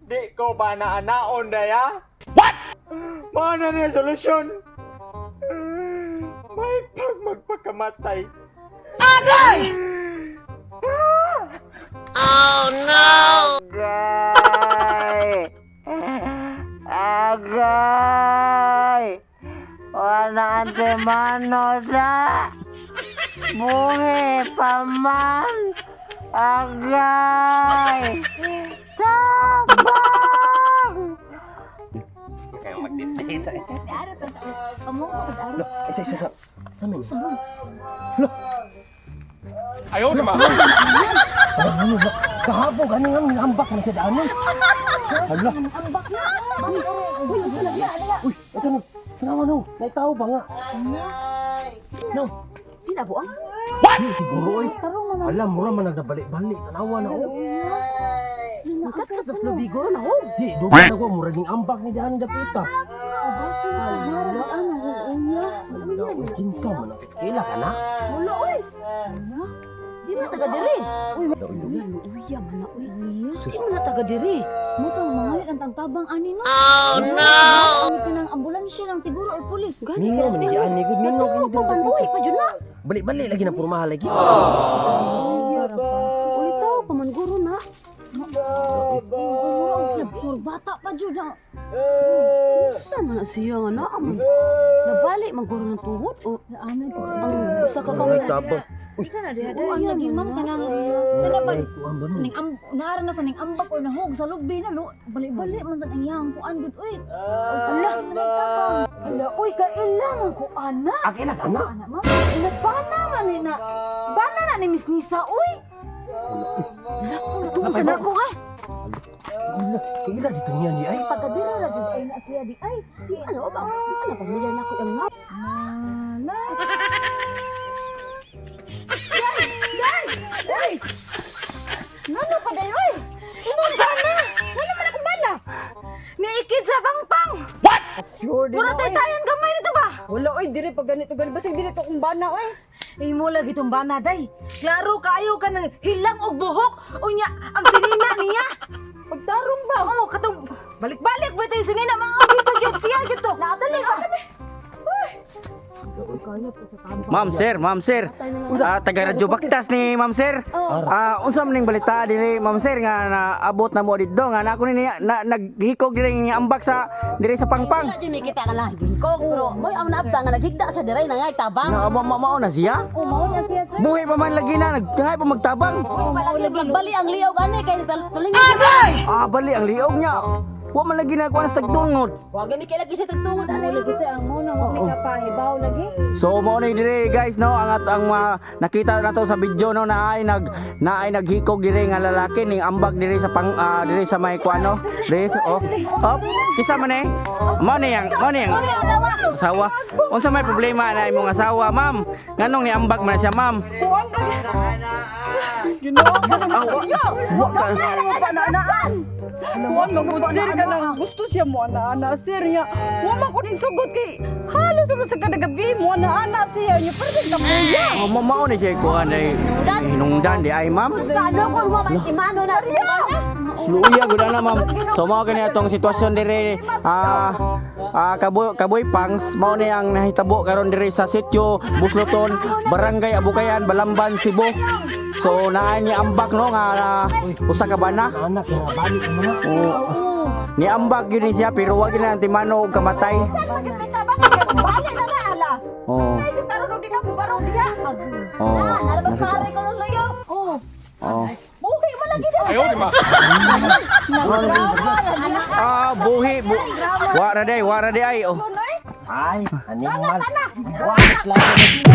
Di ko ba naanaon daya? What? Mana na solusyon? May magpakamatay. Agay! Oh no! Agay! Agay! Wala ante mano na! Buhi paman! Agay! Tabang! Kayak magdidita eh. Kamu Isa. Ano? Ayaw naman. Ano ba? Kahapon ganing ang ambak na sa daan eh. Hala. ambak na. Uy, unsa na biya ala. Uy, ito no. Tanawa no. Naitaw ba nga? No. Dina buang. Di siguro eh. Tarong man. Alam mo man nagbalik-balik. Tanawa na oh. Nakakatas lubigo na ho. Di, duga na ko muraging ambak ni daan dapita. Abasa. Mara ana unya. Wala ko kinsa man ang kila ka na. Wala oy. Di man taga diri. Uy, Uya man na uy. di man taga diri. Mo tong mga antang tabang ani no. Oh no! Ani kanang ambulansya nang siguro or pulis. Mingo man ni ani gud mingo kini Uy, pa jud na. Balik-balik lagi na purmaha lagi. Uy, tao pamanguro na. Bata pa jud na. Sama na siya nga na. Nabalik maguro ng tuhod o naanay ko sa usa ka Ay tabang. sana diha diha lagi ma'am kanang kada pa Ay kuan ba no? ning naara na sa ning ambak or nahug sa lubbi na balik-balik man sa iyang kuan gud uy. Ala, ala uy kailangan ko ana. Akila ka na. Ana ma'am. Ina bana man ni na. Bana na ni Miss Nisa uy. Tungod sa nako ka. Wala, kila dito niya ni ay. Pagkadira na jud ay na siya di ay. Di ano ba? Ano pamilyar na ko ang nga. Day! Nano pa day oy? Imong bana. Wala man akong bana. Niikid sa pangpang. What? Sure Mura tayo-tayan gamay nito ba? Wala oy, dire pag ganito basig dire to kung bana oy. Imo lagi itong bana day. Klaro kaayo ka ng hilang og buhok. Unya, ang sinina niya. Pagtarong ba? Oo, katong balik-balik ba tayo sinina. Mga gito gyud siya gito. Nakatali ka. Ma'am sir. Taga Radyo Baktas ni Ma'am sir. Unsa man ning balita diri Ma'am sir nga naabot na mo didto nga nako ni naghikog diri nga ambak sa diri sa pangpang. Wala dyan may kita ka lang higikog pero may ang naabta nga naghigda siya diray na nga tabang. Na mao na siya. Mao na siya sir. Buhi pa man lagi na nagtangay pa magtabang. Palagi magbali ang liog ani kay tulingin. Bali ang liog niya. Wa man lagi na kuan sa tagdungod. Wa gami kay lagi siya tugtungod ani. Lagi siya ang muna mo may kapahibaw lagi. So mao ni diri guys no ang nakita nato sa video no na ay naghikog diri nga lalaki ning ambag diri sa diri sa may kuano. Diri kisa man eh. Mao ni yang asawa. Unsa may problema na imong asawa, ma'am? Nganong ni ambag man siya, ma'am? Wa ka sir ka nang gusto siya mo ana sir niya. Wa man ko ning sugod kay halos sa kadagabi mo ana siya niya perfect na mo ya. Mao ni siya kuan ay hinungdan di ay, ma'am. Ano ko mo man imano na Sluya gud na, ma'am. So mao gani atong sitwasyon diri Kaboy Pangs mao ni ang nahitabo karon diri sa sitio Busloton, Barangay Abukayan, Balamban, Cebu. So naa ni ambak no nga usa ka bana. Anak nga balik mo na. Ni ambak gyud ni siya pero wa gyud na timano og kamatay. Balik na na ala. Oh. Ay, tarong di ka barong siya. Oh. Nalabasari ko ng layo. Oh. Oh. Buhi mo lagi daw. Ayaw naman. Buhi. Wa ra day ay. Oh. Ay, aning mal. Wa lang.